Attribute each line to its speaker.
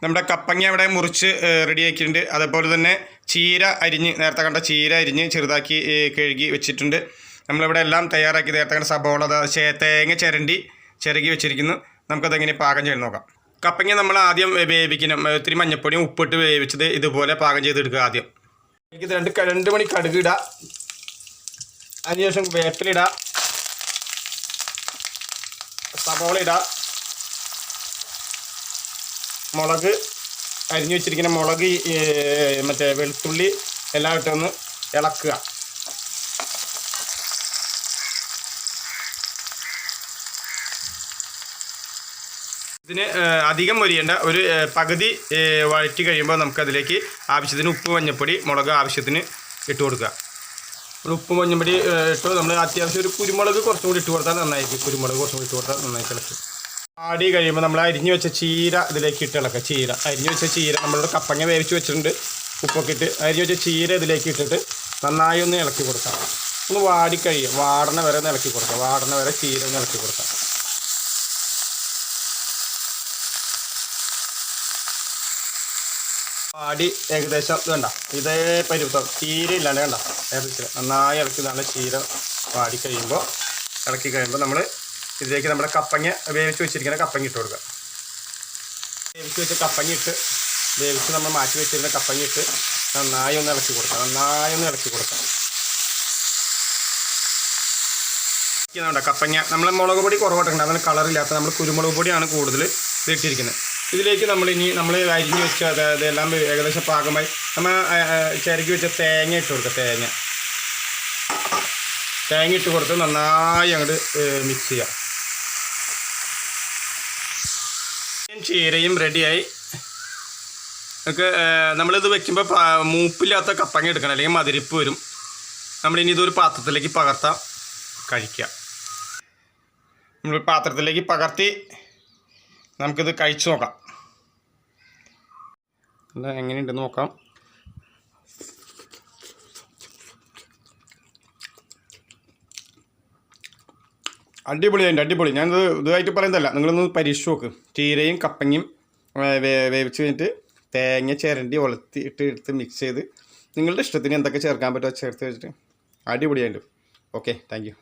Speaker 1: നമ്മുടെ കപ്പങ്ങ ഇവിടെ മുറിച്ച് റെഡിയാക്കിയിട്ടുണ്ട്. അതേപോലെ തന്നെ ചീര അരിഞ്ഞ് നേരത്തെ കണ്ട ചീര അരിഞ്ഞ് ചെറുതാക്കി കഴുകി വെച്ചിട്ടുണ്ട്. നമ്മളിവിടെ എല്ലാം തയ്യാറാക്കി നേരത്തെ കണ്ട സബോള തേങ്ങ ചിരകി വെച്ചിരിക്കുന്നു. നമുക്കതെങ്ങനെ പാകം ചെയ്ത് നോക്കാം. കപ്പങ്ങ നമ്മൾ ആദ്യം വേവിക്കണം. ഇത്തിരി മഞ്ഞപ്പൊടിയും ഉപ്പിട്ട് വേവിച്ചത് ഇതുപോലെ പാകം ചെയ്തെടുക്കുക. ആദ്യം എനിക്ക് 2 മണി കടുക് ഇടുക. അതിനുശേഷം വേപ്പിലിടുക, സബോള ഇടുക, മുളക് അരിഞ്ഞു വെച്ചിരിക്കുന്ന മുളക് മറ്റേ വെളുത്തുള്ളി എല്ലാം ഇട്ടൊന്ന് ഇളക്കുക. ഇതിന് അധികം മൊരിയേണ്ട, ഒരു പകുതി വഴറ്റി കഴിയുമ്പോൾ നമുക്കതിലേക്ക് ആവശ്യത്തിന് ഉപ്പ്, മഞ്ഞൾപ്പൊടി, മുളക് ആവശ്യത്തിന് ഇട്ട് കൊടുക്കുക. ഉപ്പ് മഞ്ഞൾപ്പൊടി ഇട്ട് നമ്മൾ അത്യാവശ്യം ഒരു കുരുമുളക് കുറച്ചും കൂടി ഇട്ട് കൊടുത്താൽ നന്നായിരിക്കും. കുരുമുളക് കുറച്ചും കൂടി ഇട്ട് കൊടുത്താൽ നന്നായി ഇളക്കും. ആടി കഴിയുമ്പോൾ നമ്മൾ അരിഞ്ഞു വെച്ച ചീര ഇതിലേക്ക് ഇട്ട് ഇളക്കുക. അരിഞ്ഞു വെച്ച ചീര നമ്മളിവിടെ കപ്പങ്ങ വേവിച്ച് വെച്ചിട്ടുണ്ട്. ഉപ്പൊക്കെ ഇട്ട് അരിഞ്ഞു വെച്ച ചീര ഇതിലേക്ക് ഇട്ടിട്ട് നന്നായി ഒന്ന് ഇളക്കി കൊടുക്കാം. ഒന്ന് വാടണ വരെ ഒന്ന് ഇളക്കി കൊടുക്കാം. വാടണ വരെ ചീര ഒന്ന് ഇളക്കി കൊടുക്കാം. വാടി ഏകദേശം വേണ്ട ഇതേ പരുവം ചീര ഇല്ലാണ്ട് വേണ്ട നന്നായി ഇളക്കി നല്ല ചീര വാടി കഴിയുമ്പോൾ നമ്മൾ ഇതിലേക്ക് നമ്മുടെ കപ്പങ്ങ വേവിച്ച് വെച്ചിരിക്കുന്ന കപ്പങ്ങ ഇട്ട് കൊടുക്കുക. വേവിച്ച് വെച്ച കപ്പങ്ങ ഇട്ട് വേവിച്ച് നമ്മൾ മാറ്റി വെച്ചിരുന്ന കപ്പങ്ങ ഇട്ട് നന്നായി ഒന്ന് ഇളക്കി കൊടുക്കാം. കപ്പങ്ങ നമ്മൾ മുളക് പൊടി കുറവായിട്ടുണ്ട്, അതിന് കളറില്ലാത്ത നമ്മൾ കുരുമുളക് പൊടിയാണ് കൂടുതൽ ഇട്ടിരിക്കുന്നത്. ഇതിലേക്ക് നമ്മൾ അരിഞ്ഞ് വെച്ച അതെല്ലാം ഏകദേശം പാകമായി നമ്മൾ ചിരകി വെച്ച തേങ്ങ ഇട്ട് കൊടുക്കുക. തേങ്ങ ഇട്ട് കൊടുത്ത് നന്നായി അങ്ങോട്ട് മിക്സ് ചെയ്യുക. ചീരയും റെഡിയായി. നമുക്ക് നമ്മളിത് വെക്കുമ്പോൾ മൂപ്പില്ലാത്ത കപ്പങ്ങ എടുക്കണം, അല്ലെങ്കിൽ മതിരിപ്പ് വരും. നമ്മളിനി ഇതൊരു പാത്രത്തിലേക്ക് പകർത്താം, കഴിക്കുക. നമ്മൾ പാത്രത്തിലേക്ക് പകർത്തി നമുക്കിത് കഴിച്ചു നോക്കാം. എങ്ങനെയുണ്ടെന്ന് നോക്കാം. അടിപൊളി. ഞാനിത് ഇതായിട്ട് പറയുന്നതല്ല, നിങ്ങളൊന്ന് പരീക്ഷിച്ച് നോക്ക്. ചീരയും കപ്പങ്ങയും വേവിച്ച് കഴിഞ്ഞിട്ട് തേങ്ങ ചിരണ്ടി എടുത്ത് മിക്സ് ചെയ്ത് നിങ്ങളുടെ ഇഷ്ടത്തിന് എന്തൊക്കെ ചേർക്കാൻ പറ്റുമോ ചേർത്ത് വെച്ചിട്ട് അടിപൊളിയായിട്ട്. Okay, thank you.